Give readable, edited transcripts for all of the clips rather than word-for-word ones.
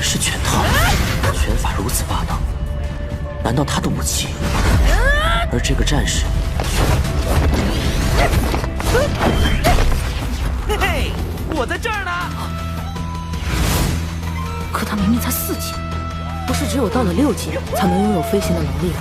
是拳套，拳法如此霸道，难道他的武器？而这个战士，嘿嘿，我在这儿呢。可他明明才4级，不是只有到了6级才能拥有飞行的能力吗？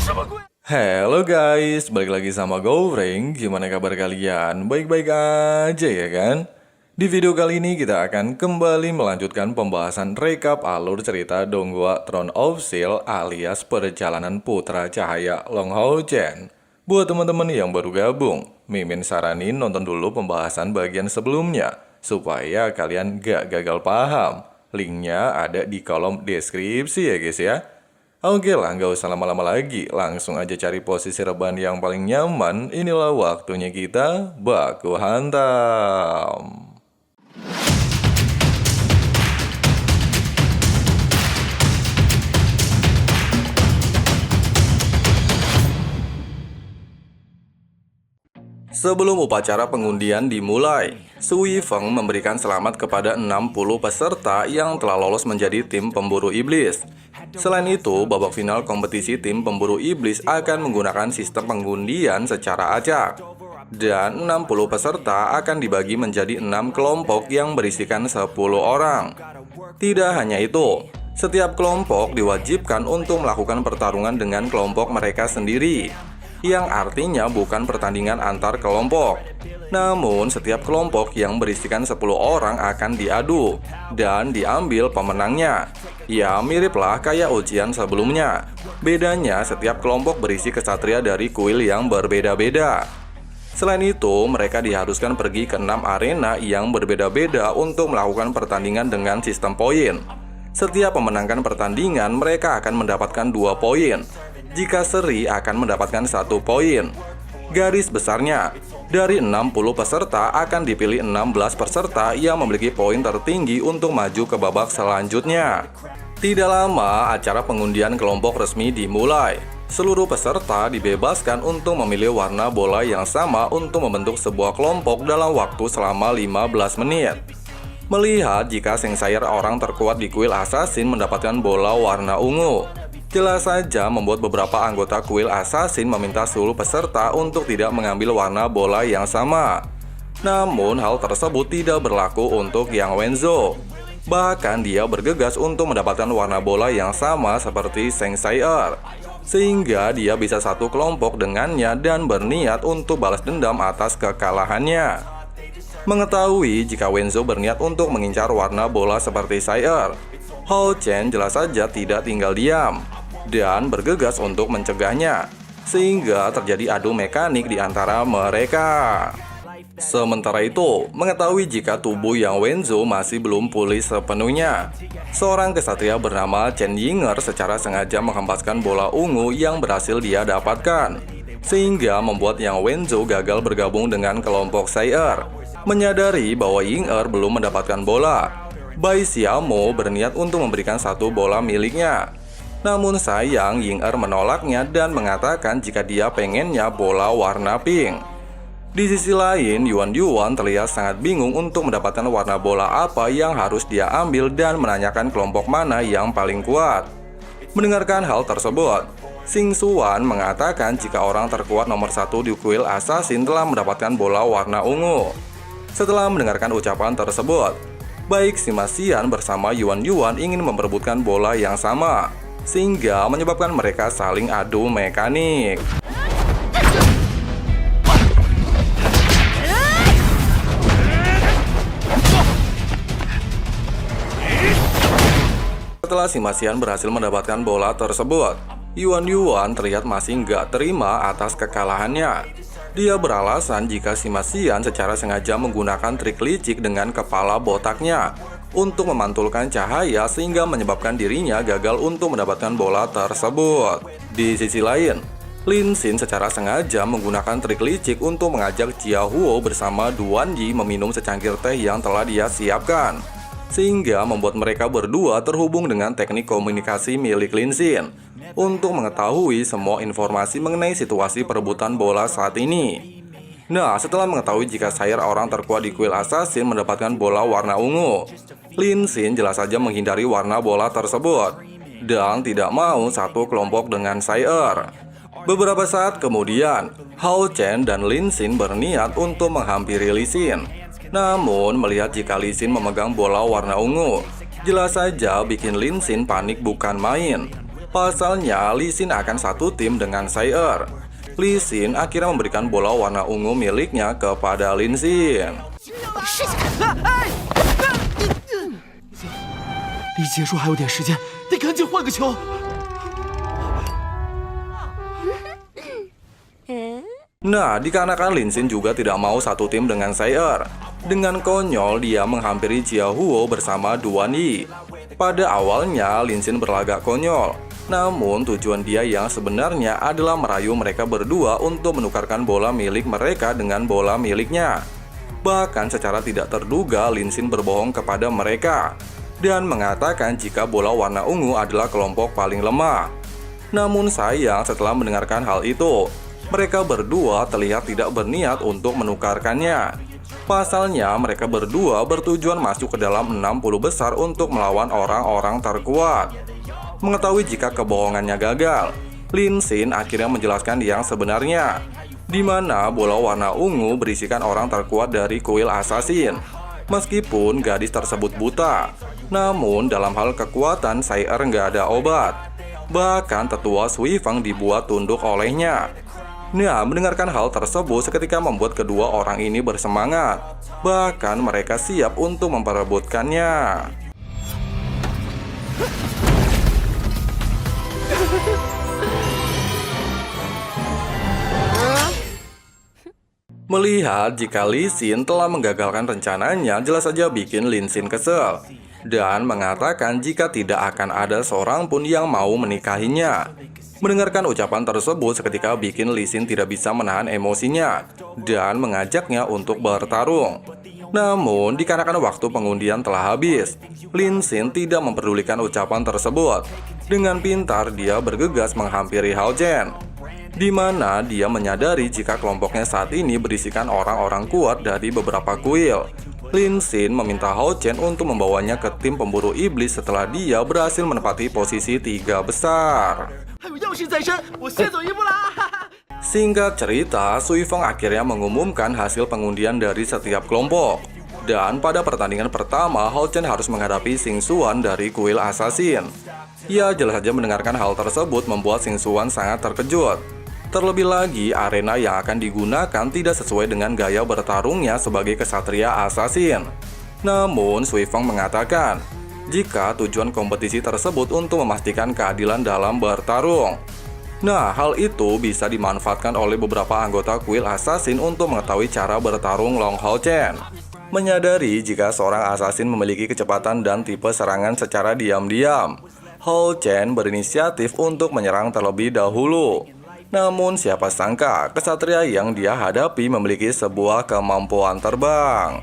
什么鬼？ Halo guys, balik lagi sama Gowring. Gimana kabar kalian? Baik-baik aja ya kan? Di video kali ini kita akan kembali melanjutkan pembahasan rekap alur cerita Donghua Throne of Steel alias Perjalanan Putra Cahaya Long Hao Chen. Buat teman-teman yang baru gabung, Mimin saranin nonton dulu pembahasan bagian sebelumnya supaya kalian gak gagal paham. Linknya ada di kolom deskripsi ya guys ya. Oke lah, nggak usah lama-lama lagi, langsung aja cari posisi rebahan yang paling nyaman. Inilah waktunya kita baku hantam. Sebelum upacara pengundian dimulai, Su Yifeng memberikan selamat kepada 60 peserta yang telah lolos menjadi tim pemburu iblis. Selain itu, babak final kompetisi tim pemburu iblis akan menggunakan sistem pengundian secara acak. Dan 60 peserta akan dibagi menjadi 6 kelompok yang berisikan 10 orang. Tidak hanya itu, setiap kelompok diwajibkan untuk melakukan pertarungan dengan kelompok mereka sendiri, yang artinya bukan pertandingan antar kelompok. Namun, setiap kelompok yang berisikan 10 orang akan diadu dan diambil pemenangnya. Ya, miriplah kayak ujian sebelumnya. Bedanya, setiap kelompok berisi kesatria dari kuil yang berbeda-beda. Selain itu, mereka diharuskan pergi ke 6 arena yang berbeda-beda untuk melakukan pertandingan dengan sistem poin. Setiap memenangkan pertandingan, mereka akan mendapatkan 2 poin. Jika seri akan mendapatkan 1 poin. Garis besarnya, dari 60 peserta akan dipilih 16 peserta yang memiliki poin tertinggi untuk maju ke babak selanjutnya. Tidak lama, acara pengundian kelompok resmi dimulai. Seluruh peserta dibebaskan untuk memilih warna bola yang sama untuk membentuk sebuah kelompok dalam waktu selama 15 menit. Melihat jika Sengsayer orang terkuat di kuil Assassin mendapatkan bola warna ungu, jelas saja membuat beberapa anggota kuil Assassin meminta seluruh peserta untuk tidak mengambil warna bola yang sama. Namun hal tersebut tidak berlaku untuk Yang Wenzo. Bahkan dia bergegas untuk mendapatkan warna bola yang sama seperti Sengsayer, sehingga dia bisa satu kelompok dengannya dan berniat untuk balas dendam atas kekalahannya. Mengetahui jika Wenzo berniat untuk mengincar warna bola seperti Sayer, Hao Chen jelas saja tidak tinggal diam dan bergegas untuk mencegahnya, sehingga terjadi adu mekanik di antara mereka. Sementara itu, mengetahui jika tubuh Yang Wenzo masih belum pulih sepenuhnya, seorang kesatria bernama Chen Yinger secara sengaja menghempaskan bola ungu yang berhasil dia dapatkan, sehingga membuat Yang Wenzo gagal bergabung dengan kelompok Sayer. Menyadari bahwa Yinger belum mendapatkan bola, Bai Xiaomo berniat untuk memberikan 1 bola miliknya. Namun sayang, Yinger menolaknya dan mengatakan jika dia pengennya bola warna pink. Di sisi lain, Yuan Yuan terlihat sangat bingung untuk mendapatkan warna bola apa yang harus dia ambil dan menanyakan kelompok mana yang paling kuat. Mendengarkan hal tersebut, Xing Xuan mengatakan jika orang terkuat nomor 1 di kuil Assassin telah mendapatkan bola warna ungu. Setelah mendengarkan ucapan tersebut, baik Sima Xian bersama Yuan Yuan ingin memperebutkan bola yang sama, sehingga menyebabkan mereka saling adu mekanik. Setelah Sima Xian berhasil mendapatkan bola tersebut, Yuan Yuan terlihat masih nggak terima atas kekalahannya. Dia beralasan jika Sima Xian secara sengaja menggunakan trik licik dengan kepala botaknya untuk memantulkan cahaya sehingga menyebabkan dirinya gagal untuk mendapatkan bola tersebut. Di sisi lain, Lin Xin secara sengaja menggunakan trik licik untuk mengajak Jia Huo bersama Duan Yi meminum secangkir teh yang telah dia siapkan. sehingga membuat mereka berdua terhubung dengan teknik komunikasi milik Lin Xin untuk mengetahui semua informasi mengenai situasi perebutan bola saat ini. Nah, setelah mengetahui jika orang terkuat di kuil assassin mendapatkan bola warna ungu, Lin Xin jelas saja menghindari warna bola tersebut dan tidak mau satu kelompok dengan Beberapa saat kemudian, Hao Chen dan Lin Xin berniat untuk menghampiri Li Xin. Namun, melihat jika Li Xin memegang bola warna ungu, jelas saja bikin Lin Xin panik bukan main. Pasalnya, Li Xin akan satu tim dengan Li Xin akhirnya memberikan bola warna ungu miliknya kepada Lin Xin. 离结束还有点时间，得赶紧换个球。 Nah, dikarenakan Lin Xin juga tidak mau satu tim dengan dengan konyol dia menghampiri Jia Huo bersama Duan Yi. Pada awalnya Lin Xin berlagak konyol, namun tujuan dia yang sebenarnya adalah merayu mereka berdua untuk menukarkan bola milik mereka dengan bola miliknya. Bahkan secara tidak terduga Lin Xin berbohong kepada mereka dan mengatakan jika bola warna ungu adalah kelompok paling lemah. Namun sayang setelah mendengarkan hal itu, mereka berdua terlihat tidak berniat untuk menukarkannya. Pasalnya mereka berdua bertujuan masuk ke dalam 60 besar untuk melawan orang-orang terkuat. Mengetahui jika kebohongannya gagal, Lin Xin akhirnya menjelaskan yang sebenarnya, di mana bola warna ungu berisikan orang terkuat dari kuil assassin. Meskipun gadis tersebut buta, namun dalam hal kekuatan nggak ada obat. Bahkan tetua Sui Feng dibuat tunduk olehnya. Nah, mendengarkan hal tersebut seketika membuat kedua orang ini bersemangat. Bahkan mereka siap untuk memperebutkannya. Melihat jika Li Xin telah menggagalkan rencananya, jelas saja bikin Lin Xin kesel dan mengatakan jika tidak akan ada seorang pun yang mau menikahinya. Mendengarkan ucapan tersebut seketika bikin Li Xin tidak bisa menahan emosinya dan mengajaknya untuk bertarung. Namun, dikarenakan waktu pengundian telah habis, Lin Xin tidak memperdulikan ucapan tersebut. Dengan pintar, dia bergegas menghampiri Hao Chen, di mana dia menyadari jika kelompoknya saat ini berisikan orang-orang kuat dari beberapa kuil. Lin Xin meminta Hao Chen untuk membawanya ke tim pemburu iblis setelah dia berhasil menempati posisi 3 besar. Singkat cerita, Sui Feng akhirnya mengumumkan hasil pengundian dari setiap kelompok. Dan pada pertandingan pertama, Hao Chen harus menghadapi Xing Xuan dari kuil assassin. Ya, jelas saja mendengarkan hal tersebut membuat Xing Xuan sangat terkejut. Terlebih lagi, arena yang akan digunakan tidak sesuai dengan gaya bertarungnya sebagai kesatria assassin. Namun, Sui Feng mengatakan jika tujuan kompetisi tersebut untuk memastikan keadilan dalam bertarung. Nah, hal itu bisa dimanfaatkan oleh beberapa anggota kuil assassin untuk mengetahui cara bertarung Long Hao Chen. Menyadari jika seorang assassin memiliki kecepatan dan tipe serangan secara diam-diam, Hao Chen berinisiatif untuk menyerang terlebih dahulu. Namun siapa sangka kesatria yang dia hadapi memiliki sebuah kemampuan terbang.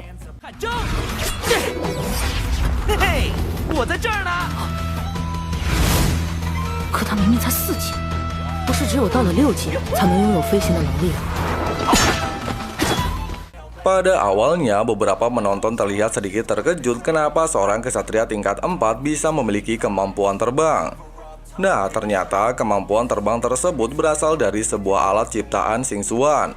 我在这儿呢。可他明明才4级，不是只有到了6级才能拥有飞行的能力吗？ Pada awalnya, beberapa penonton terlihat sedikit terkejut kenapa seorang kesatria tingkat 4 bisa memiliki kemampuan terbang. Nah, ternyata kemampuan terbang tersebut berasal dari sebuah alat ciptaan Xing Xuan.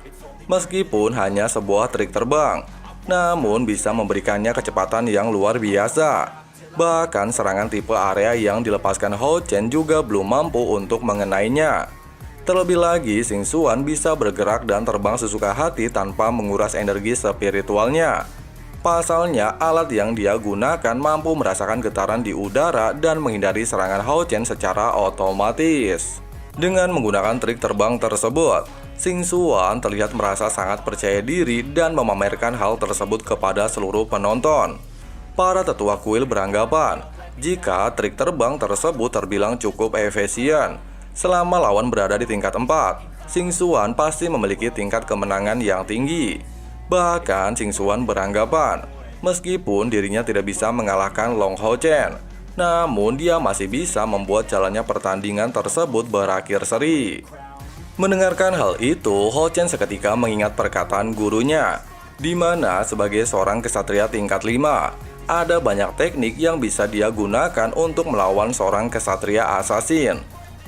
Meskipun hanya sebuah trik terbang, namun bisa memberikannya kecepatan yang luar biasa. Bahkan serangan tipe area yang dilepaskan Hao Chen juga belum mampu untuk mengenainya. Terlebih lagi, Xing Xuan bisa bergerak dan terbang sesuka hati tanpa menguras energi spiritualnya. Pasalnya, alat yang dia gunakan mampu merasakan getaran di udara dan menghindari serangan Hao Chen secara otomatis. Dengan menggunakan trik terbang tersebut, Xing Xuan terlihat merasa sangat percaya diri dan memamerkan hal tersebut kepada seluruh penonton. Para tetua kuil beranggapan jika trik terbang tersebut terbilang cukup efisien. Selama lawan berada di tingkat 4, Xing Xuan pasti memiliki tingkat kemenangan yang tinggi. Bahkan Xing Xuan beranggapan Meskipun dirinya tidak bisa mengalahkan Long Hao Chen, namun dia masih bisa membuat jalannya pertandingan tersebut berakhir seri. Mendengarkan hal itu, Hao Chen seketika mengingat perkataan gurunya, di mana sebagai seorang kesatria tingkat 5, ada banyak teknik yang bisa dia gunakan untuk melawan seorang kesatria asasin.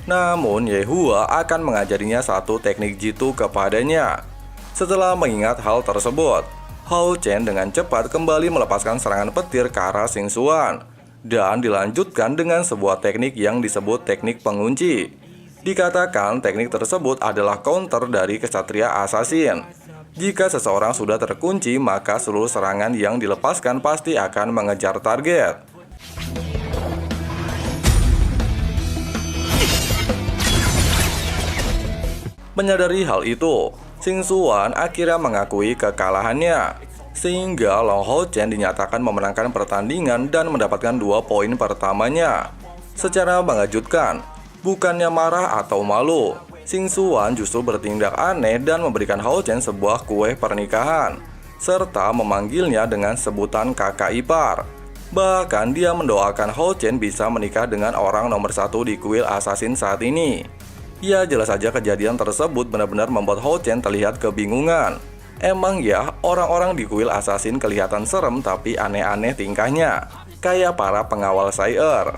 Namun Ye Hua akan mengajarinya satu teknik jitu kepadanya. Setelah mengingat hal tersebut, Hao Chen dengan cepat kembali melepaskan serangan petir ke arah Xing Xuan dan dilanjutkan dengan sebuah teknik yang disebut teknik pengunci. Dikatakan teknik tersebut adalah counter dari kesatria asasin. Jika seseorang sudah terkunci, maka seluruh serangan yang dilepaskan pasti akan mengejar target. Menyadari hal itu, Xing Xuan akhirnya mengakui kekalahannya, sehingga Long Hao Chen dinyatakan memenangkan pertandingan dan mendapatkan 2 poin pertamanya. Secara mengejutkan, bukannya marah atau malu, Xing Xuan justru bertindak aneh dan memberikan Hao Chen sebuah kue pernikahan, serta memanggilnya dengan sebutan kakak ipar. Bahkan dia mendoakan Hao Chen bisa menikah dengan orang nomor 1 di kuil assassin saat ini. Ya, jelas saja kejadian tersebut benar-benar membuat Hao Chen terlihat kebingungan. Emang ya, orang-orang di kuil assassin kelihatan serem tapi aneh-aneh tingkahnya, kayak para pengawal Sayer.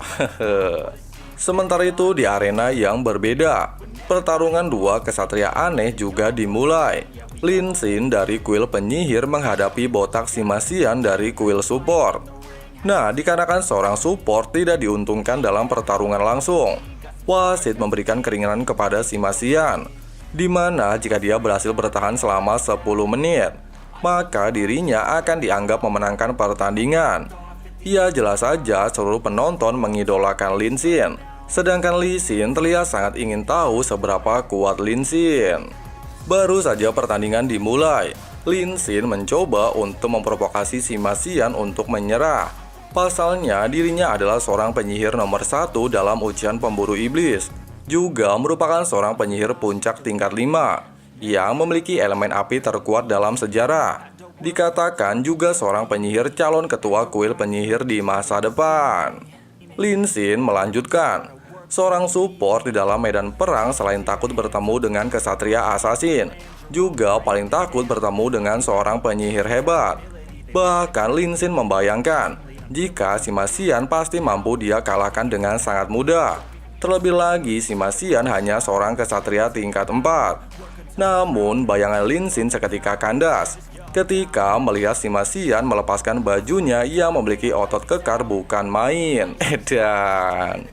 Sementara itu di arena yang berbeda, pertarungan 2 kesatria aneh juga dimulai. Lin Xin dari kuil penyihir menghadapi botak Sima Xian dari kuil support. Nah, dikarenakan seorang support tidak diuntungkan dalam pertarungan langsung, wasit memberikan keringanan kepada Sima Xian, di mana jika dia berhasil bertahan selama 10 menit, maka dirinya akan dianggap memenangkan pertandingan. Ya, jelas saja seluruh penonton mengidolakan Lin Xin, sedangkan Li Xin terlihat sangat ingin tahu seberapa kuat Lin Xin. Baru saja pertandingan dimulai, Lin Xin mencoba untuk memprovokasi Sima Xian untuk menyerah. Pasalnya, dirinya adalah seorang penyihir nomor 1 dalam ujian pemburu iblis, juga merupakan seorang penyihir puncak tingkat 5 yang memiliki elemen api terkuat dalam sejarah. Dikatakan juga seorang penyihir calon ketua kuil penyihir di masa depan. Lin Xin melanjutkan, seorang support di dalam medan perang selain takut bertemu dengan kesatria asasin, juga paling takut bertemu dengan seorang penyihir hebat. Bahkan Lin Xin membayangkan jika Sima Xian pasti mampu dia kalahkan dengan sangat mudah. Terlebih lagi Sima Xian hanya seorang kesatria tingkat 4. Namun bayangan Lin Xin seketika kandas ketika melihat Sima Xian melepaskan bajunya yang memiliki otot kekar bukan main. Edan.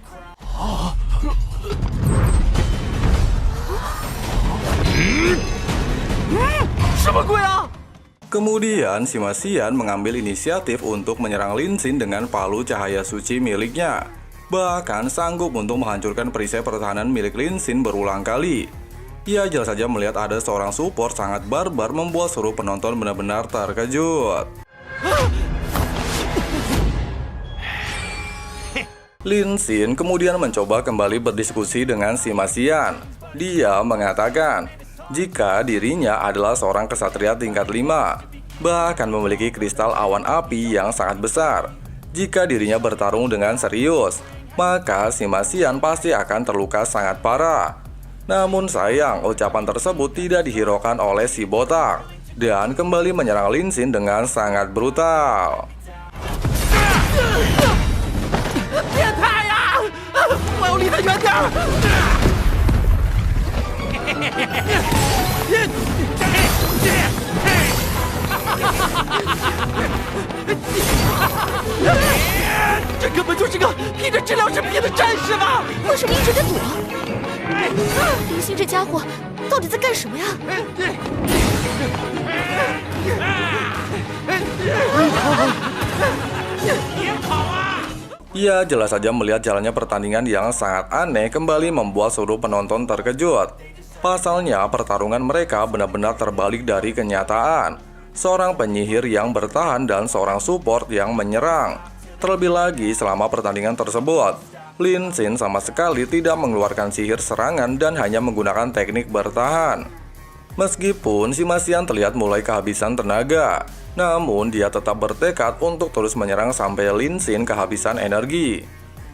Kemudian Sima Xian mengambil inisiatif untuk menyerang Lin Xin dengan palu cahaya suci miliknya. Bahkan sanggup untuk menghancurkan perisai pertahanan milik Lin Xin berulang kali. Ia jelas saja melihat ada seorang support sangat barbar membuat seluruh penonton benar-benar terkejut. Lin Xin kemudian mencoba kembali berdiskusi dengan Sima Xian. Dia mengatakan jika dirinya adalah seorang kesatria tingkat 5, bahkan memiliki kristal awan api yang sangat besar. Jika dirinya bertarung dengan serius, maka Sima Xian pasti akan terluka sangat parah. Namun sayang, ucapan tersebut tidak dihiraukan oleh si botak dan kembali menyerang Lin Xin dengan sangat brutal.这根本就是个披着治疗制品的战士嘛！为什么一直在躲？林星这家伙到底在干什么呀？ Ia jelas saja melihat jalannya pertandingan yang sangat aneh kembali membuat seluruh penonton terkejut. Pasalnya pertarungan mereka benar-benar terbalik dari kenyataan. Seorang penyihir yang bertahan dan seorang support yang menyerang. Terlebih lagi selama pertandingan tersebut, Lin Xin sama sekali tidak mengeluarkan sihir serangan dan hanya menggunakan teknik bertahan. Meskipun si Masian terlihat mulai kehabisan tenaga, namun dia tetap bertekad untuk terus menyerang sampai Lin Xin kehabisan energi.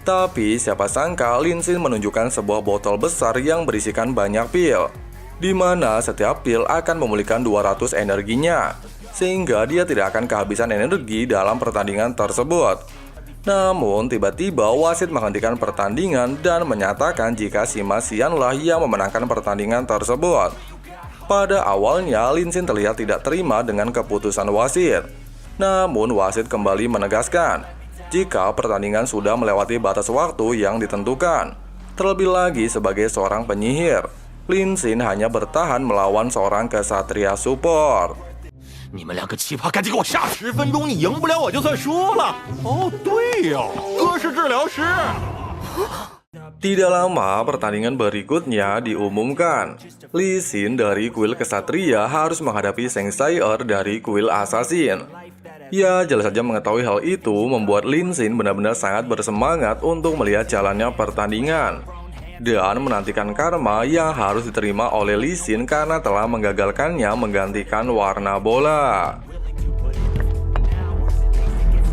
Tapi siapa sangka Lin Xin menunjukkan sebuah botol besar yang berisikan banyak pil, di mana setiap pil akan memulihkan 200 energinya, sehingga dia tidak akan kehabisan energi dalam pertandingan tersebut. Namun tiba-tiba wasit menghentikan pertandingan dan menyatakan jika si Masian lah yang memenangkan pertandingan tersebut. Pada awalnya Lin Xin terlihat tidak terima dengan keputusan wasit. Namun wasit kembali menegaskan jika pertandingan sudah melewati batas waktu yang ditentukan. Terlebih lagi sebagai seorang penyihir, Lin Xin hanya bertahan melawan seorang kesatria support. 你们两个奇葩，赶紧给我下10分钟！你赢不了我就算输了。哦，对呀，哥是治疗师。 Tidak lama pertandingan berikutnya diumumkan. Lee Sin dari kuil kesatria harus menghadapi Zheng Sai-er dari kuil assassin. Ya, jelas saja mengetahui hal itu membuat Lin Xin benar-benar sangat bersemangat untuk melihat jalannya pertandingan dan menantikan karma yang harus diterima oleh Lee Sin karena telah menggagalkannya menggantikan warna bola.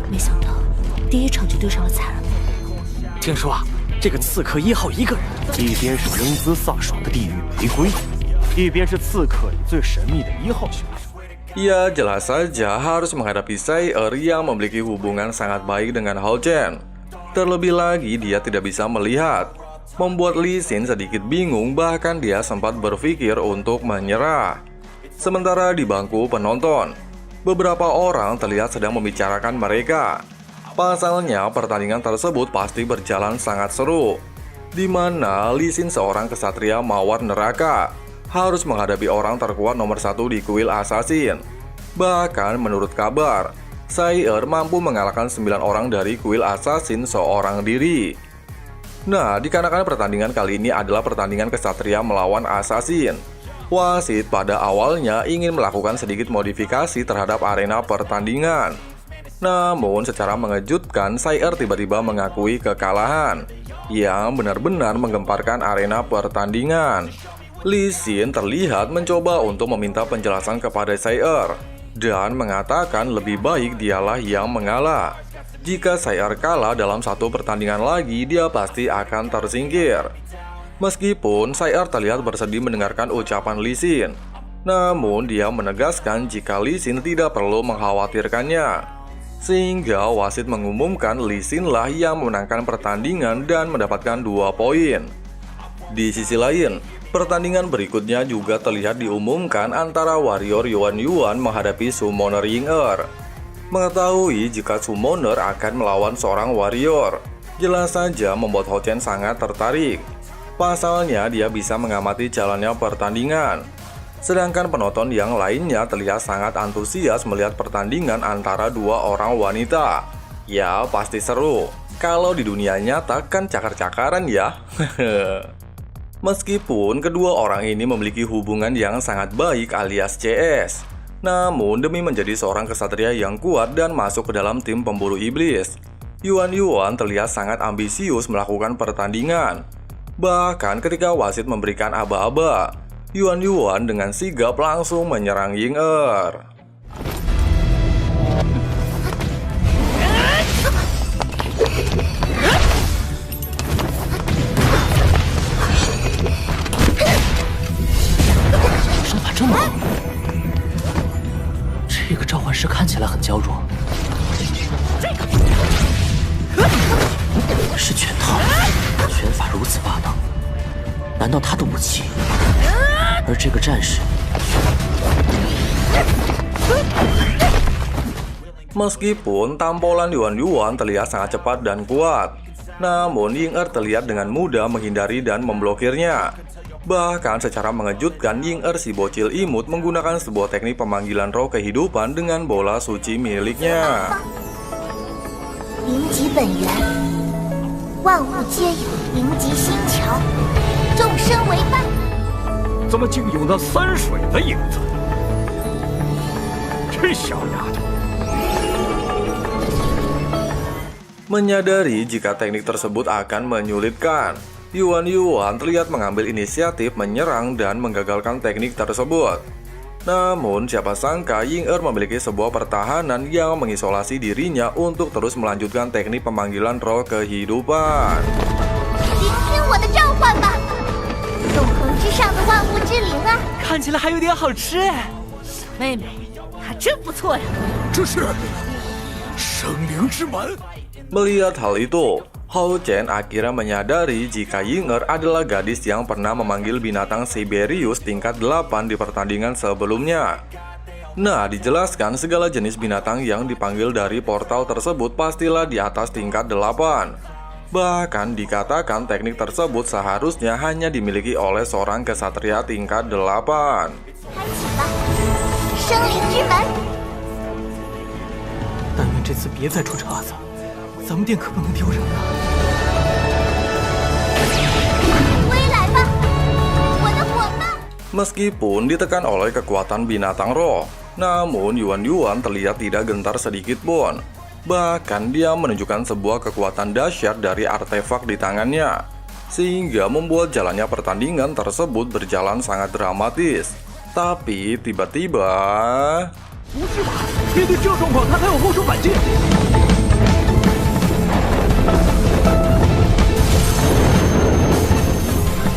没想到第一场就对上了彩儿。听说啊，这个刺客1号一个人，一边是英姿飒爽的地狱玫瑰，一边是刺客里最神秘的1号选手。 Ia jelas saja harus menghadapi Sai-er yang memiliki hubungan sangat baik dengan Hao Chen. Terlebih lagi dia tidak bisa melihat, membuat Lee Sin sedikit bingung, bahkan dia sempat berpikir untuk menyerah. Sementara di bangku penonton, beberapa orang terlihat sedang membicarakan mereka. Pasalnya pertandingan tersebut pasti berjalan sangat seru, di mana Lee Sin seorang kesatria mawar neraka harus menghadapi orang terkuat nomor 1 di kuil assassin. Bahkan menurut kabar, Sai-er mampu mengalahkan 9 orang dari kuil assassin seorang diri. Nah, dikarenakan pertandingan kali ini adalah pertandingan kesatria melawan assassin, wasit pada awalnya ingin melakukan sedikit modifikasi terhadap arena pertandingan. Namun secara mengejutkan Sai-er tiba-tiba mengakui kekalahan yang benar-benar menggemparkan arena pertandingan. Lee Sin terlihat mencoba untuk meminta penjelasan kepada Sai-er dan mengatakan lebih baik dialah yang mengalah. Jika Sai-er kalah dalam satu pertandingan lagi, dia pasti akan tersingkir. Meskipun Sai-er terlihat bersedih mendengarkan ucapan Lee Sin, namun dia menegaskan jika Lee Sin tidak perlu mengkhawatirkannya. Sehingga wasit mengumumkan Lee Sin lah yang memenangkan pertandingan dan mendapatkan 2 poin. Di sisi lain, pertandingan berikutnya juga terlihat diumumkan antara warrior Yuan Yuan menghadapi summoner Ying-er. Mengetahui jika summoner akan melawan seorang warrior, jelas saja membuat Hao Chen sangat tertarik. Pasalnya dia bisa mengamati jalannya pertandingan. Sedangkan penonton yang lainnya terlihat sangat antusias melihat pertandingan antara 2 orang wanita. Ya, pasti seru. Kalau di dunia nyata kan cakar-cakaran ya. Meskipun kedua orang ini memiliki hubungan yang sangat baik alias CS, namun demi menjadi seorang kesatria yang kuat dan masuk ke dalam tim pemburu iblis, Yuan Yuan terlihat sangat ambisius melakukan pertandingan. Bahkan ketika wasit memberikan aba-aba, Yuan Yuan dengan sigap langsung menyerang Ying-er. Meskipun tampolan Yuan Yuan terlihat sangat cepat dan kuat, namun Ying-er terlihat dengan mudah menghindari dan memblokirnya. Bahkan secara mengejutkan, Ying-er si bocil imut menggunakan sebuah teknik pemanggilan roh kehidupan dengan bola suci miliknya. 灵极本源，万物皆有灵极心桥，众生为伴。怎么竟有那3水的影子？这小丫头！ Menyadari jika teknik tersebut akan menyulitkan, Yuan terlihat mengambil inisiatif menyerang dan menggagalkan teknik tersebut. Namun, siapa sangka Ying-er memiliki sebuah pertahanan yang mengisolasi dirinya untuk terus melanjutkan teknik pemanggilan roh kehidupan. 聆听我的召唤吧，永恒之上的万物之灵啊！ 看起来还有点好吃哎。 小妹妹，还真不错呀。 这是生灵之门。 Melihat hal itu, Hao Chen akhirnya menyadari jika Ying-er adalah gadis yang pernah memanggil binatang Siberius tingkat 8 di pertandingan sebelumnya. Nah, dijelaskan segala jenis binatang yang dipanggil dari portal tersebut pastilah di atas tingkat 8. Bahkan dikatakan teknik tersebut seharusnya hanya dimiliki oleh seorang kesatria tingkat 8. 开启吧，生灵之门！ 但愿这次别再出岔子，咱们店可不能丢人啊！ 归来吧，我的伙伴！ Meskipun ditekan oleh kekuatan binatang roh, namun Yuan terlihat tidak gentar sedikit pun. Bahkan dia menunjukkan sebuah kekuatan dahsyat dari artefak di tangannya, sehingga membuat jalannya pertandingan tersebut berjalan sangat dramatis. Tapi tiba-tiba... 不是吧？面对这状况，他还有后手反击？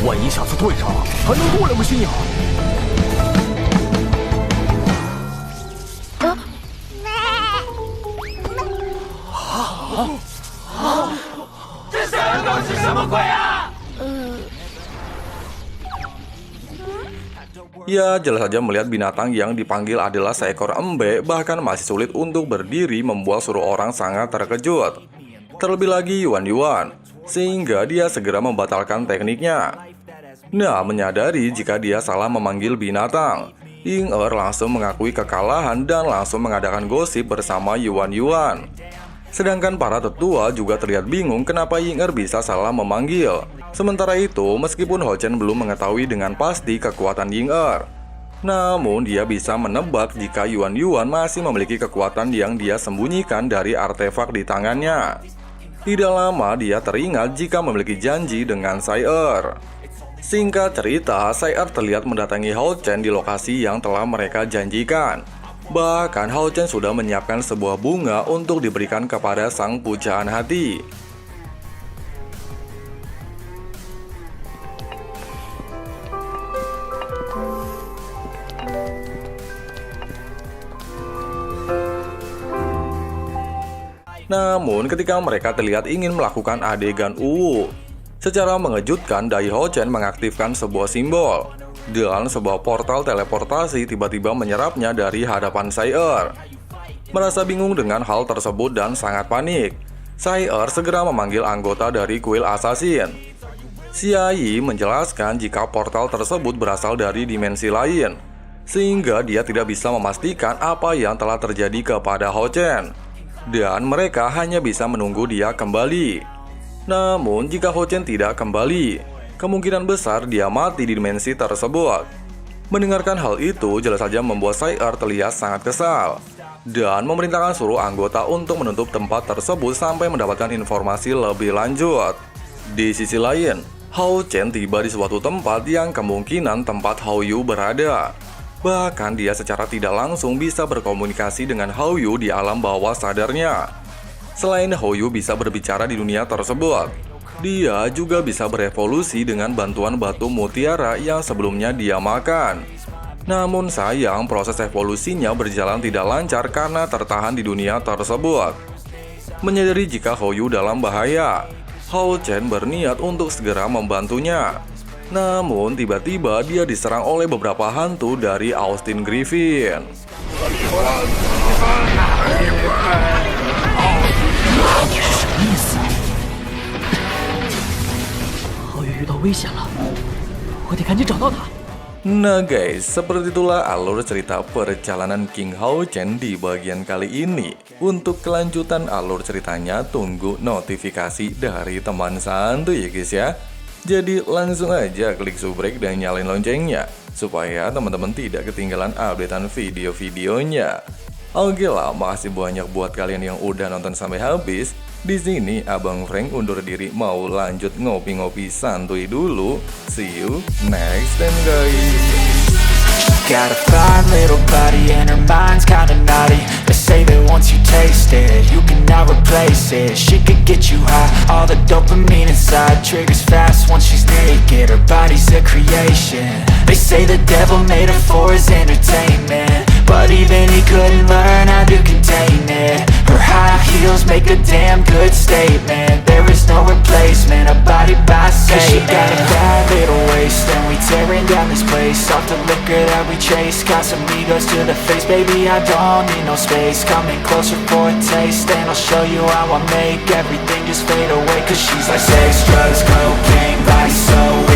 万一下次对上了，还能多两个心眼儿？这什么东西？什么鬼啊？ Ya, jelas saja melihat binatang yang dipanggil adalah seekor embe, bahkan masih sulit untuk berdiri membuat seluruh orang sangat terkejut. Terlebih lagi Yuan, sehingga dia segera membatalkan tekniknya. Nah, menyadari jika dia salah memanggil binatang, Ying-er langsung mengakui kekalahan dan langsung mengadakan gosip bersama Yuan. Sedangkan para tetua juga terlihat bingung kenapa Ying-er bisa salah memanggil. Sementara itu, meskipun Hao Chen belum mengetahui dengan pasti kekuatan Ying-er, namun dia bisa menebak jika Yuan masih memiliki kekuatan yang dia sembunyikan dari artefak di tangannya. Tidak lama dia teringat jika memiliki janji dengan Sai-er. Singkat cerita, Sai-er terlihat mendatangi Hao Chen di lokasi yang telah mereka janjikan. Bahkan Hao Chen sudah menyiapkan sebuah bunga untuk diberikan kepada sang pujaan hati. Namun ketika mereka terlihat ingin melakukan adegan secara mengejutkan Dai Hao Chen mengaktifkan sebuah simbol. Dan sebuah portal teleportasi tiba-tiba menyerapnya dari hadapan Sai-er. Merasa bingung dengan hal tersebut dan sangat panik, Sai-er segera memanggil anggota dari kuil assassin. Xia Yi menjelaskan jika portal tersebut berasal dari dimensi lain, sehingga dia tidak bisa memastikan apa yang telah terjadi kepada Hao Chen. Dan mereka hanya bisa menunggu dia kembali. Namun jika Hao Chen tidak kembali, kemungkinan besar dia mati di dimensi tersebut. Mendengarkan hal itu jelas saja membuat Sai-er terlihat sangat kesal dan memerintahkan seluruh anggota untuk menutup tempat tersebut sampai mendapatkan informasi lebih lanjut. Di sisi lain, Hao Chen tiba di suatu tempat yang kemungkinan tempat Hao Yu berada. Bahkan dia secara tidak langsung bisa berkomunikasi dengan Hao Yu di alam bawah sadarnya. Selain Hao Yu bisa berbicara di dunia tersebut, dia juga bisa berevolusi dengan bantuan batu mutiara yang sebelumnya dia makan. Namun sayang, proses evolusinya berjalan tidak lancar karena tertahan di dunia tersebut. Menyadari jika Hao Yu dalam bahaya, Hao Chen berniat untuk segera membantunya. Namun tiba-tiba dia diserang oleh beberapa hantu dari Austin Griffin. 遇到危险了，我得赶紧找到他。 Nah guys, seperti itulah alur cerita perjalanan King Hao Chen di bagian kali ini. Untuk kelanjutan alur ceritanya, tunggu notifikasi dari teman santuy ya guys ya. Jadi langsung aja klik subrek dan nyalain loncengnya, supaya teman-teman tidak ketinggalan updatean video-videonya. Oke lah, makasih banyak buat kalian yang udah nonton sampai habis. Di sini Abang Frank undur diri mau lanjut ngopi-ngopi santuy dulu. See you next time guys. Got a fine little body and her mind's kinda naughty. They say that once you taste it, you cannot replace it. She could get you high, all the dopamine inside triggers fast once she's naked. Her body's a creation. They say the devil made her for his entertainment, but even he couldn't learn how to contain it. Her high heels make a damn good statement. There is no replacement, a body by Satan. She got a bad little waist and we tearing down this place. Off the liquor that we chase, got some egos to the face. Baby, I don't need no space. Coming closer for a taste, and I'll show you how I make everything just fade away. Cause she's like sex, drugs, cocaine, body so